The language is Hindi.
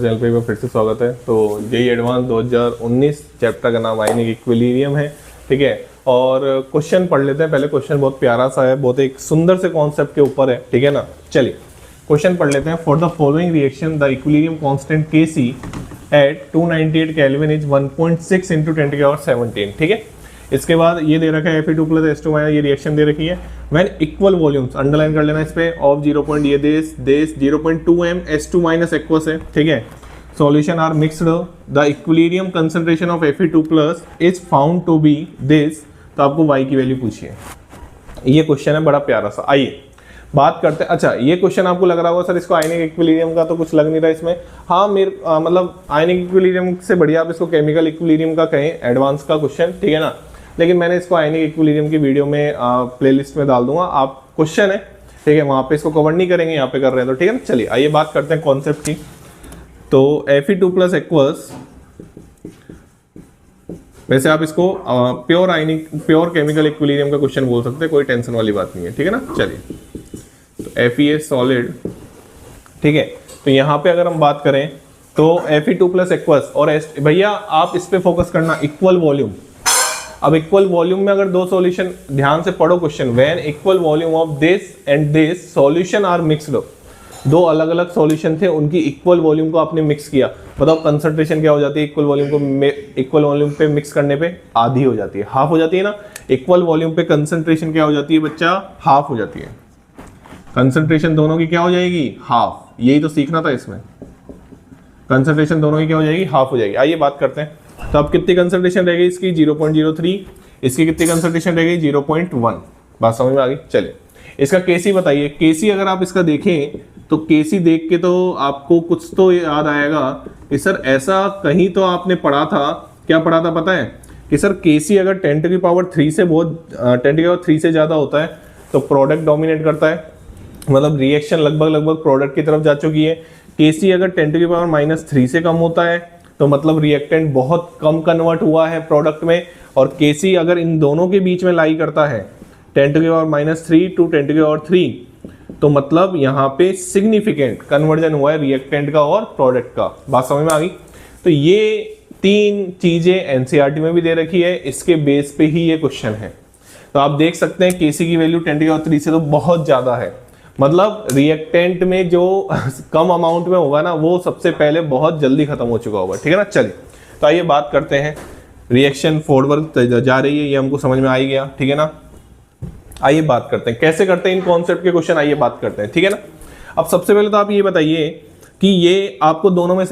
चैनल पे फिर से स्वागत है। तो जेईई एडवांस 2019 चैप्टर का नाम आयनिक इक्विलिब्रियम है, ठीक है। और क्वेश्चन पढ़ लेते हैं। पहले क्वेश्चन बहुत प्यारा सा है, बहुत एक सुंदर से कॉन्सेप्ट के ऊपर है, ठीक है ना। चलिए क्वेश्चन पढ़ लेते हैं। For the following reaction the equilibrium constant Kc at 298 kelvin is 1.6 × 10⁻17, ठीक है। इसके बाद ये दे रखा है Fe2 + H2 ये रिएक्शन दे रखी है। व्हेन इक्वल वॉल्यूम्स, अंडरलाइन कर लेना इस पे, ऑफ 0. ये देश 0.2 m H2- एक्वस है, ठीक है। Solution are mixed, the equilibrium concentration of Fe2+ is found to be this. तो आपको y की वैल्यू पूछिए। ये क्वेश्चन है बड़ा प्यारा सा। आइए बात करते हैं। अच्छा, ये क्वेश्चन आपको लग रहा होगा सर इसको आयनिक इक्विलिब्रियम का तो कुछ लग नहीं रहा इसमें। हाँ, मतलब आयनिक इक्विलिब्रियम से बढ़िया आप इसको केमिकल इक्विलिब्रियम का कहें, एडवांस का क्वेश्चन, ठीक है ना। लेकिन मैंने इसको आयनिक इक्विलिब्रियम की वीडियो में प्लेलिस्ट में डाल दूंगा। आप क्वेश्चन है, ठीक है, वहाँ पे इसको कवर नहीं करेंगे, यहाँ पे कर रहे हैं तो ठीक है ना। चलिए आइए बात करते हैं कॉन्सेप्ट की। तो Fe2+ एक्वस, वैसे आप इसको प्योर केमिकल इक्विलिब्रियम का क्वेश्चन बोल सकते हैं, कोई टेंशन वाली बात नहीं है, ठीक है ना। चलिए तो Fe सॉलिड, ठीक है। तो यहाँ पे अगर हम बात करें तो Fe2+ एक्वस और भैया आप इस पे फोकस करना, इक्वल वॉल्यूम। अब इक्वल वॉल्यूम में अगर दो सॉल्यूशन, ध्यान से पढ़ो question, when equal volume of this and this solution are mixed, दो अलग अलग सॉल्यूशन थे, उनकी इक्वल वॉल्यूम को आपने मिक्स किया, बताओ कंसंट्रेशन क्या हो जाती है इक्वल वॉल्यूम को इक्वल वॉल्यूम पे मिक्स करने पे? आधी हो जाती है, हाफ हो जाती है ना। इक्वल वॉल्यूम पे कंसंट्रेशन क्या हो जाती है बच्चा? हाफ हो जाती है। कंसंट्रेशन दोनों की क्या हो जाएगी? हाफ। यही तो सीखना था इसमें, कंसंट्रेशन दोनों की क्या हो जाएगी? हाफ हो जाएगी। आइए बात करते हैं। तो अब कितनी कंसंट्रेशन रह गई इसकी? 0.03। इसकी कितनी कंसंट्रेशन रह गई? 0.1। बात समझ में आ गई। चलिए इसका Kc बताइए। Kc अगर आप इसका देखें तो Kc देख के तो आपको कुछ तो याद आएगा कि सर ऐसा कहीं तो आपने पढ़ा था। क्या पढ़ा था पता है? कि सर Kc अगर 10⁻³ से बहुत 10⁻³ से ज़्यादा होता है तो प्रोडक्ट डोमिनेट करता है, मतलब रिएक्शन लगभग प्रोडक्ट की तरफ जा चुकी है। Kc अगर 10⁻³ से कम होता है तो मतलब रिएक्टेंट बहुत कम कन्वर्ट हुआ है प्रोडक्ट में। और Kc अगर इन दोनों के बीच में लाई करता है 10⁻³ to 10⁻³ तो मतलब यहाँ पे सिग्निफिकेंट कन्वर्जन हुआ है रिएक्टेंट का और प्रोडक्ट का। बात समझ में आ गई। तो ये तीन चीजें एनसीईआरटी में भी दे रखी है, इसके बेस पे ही ये क्वेश्चन है। तो आप देख सकते हैं Kc की वैल्यू 10⁻³ से तो बहुत ज्यादा है, मतलब रिएक्टेंट में जो कम अमाउंट में होगा ना वो सबसे पहले बहुत जल्दी खत्म हो चुका होगा, ठीक है ना। चलिए तो आइए बात करते हैं। रिएक्शन फॉरवर्ड जा रही है, ये हमको समझ में आ ही गया, ठीक है ना। आइए बात करते हैं कैसे करते हैं इन कॉन्सेप्ट के क्वेश्चन, आइए बात करते हैं, ठीक है ना। अब सबसे पहले तो आप ये बताइए कि ये आपको दोनों में से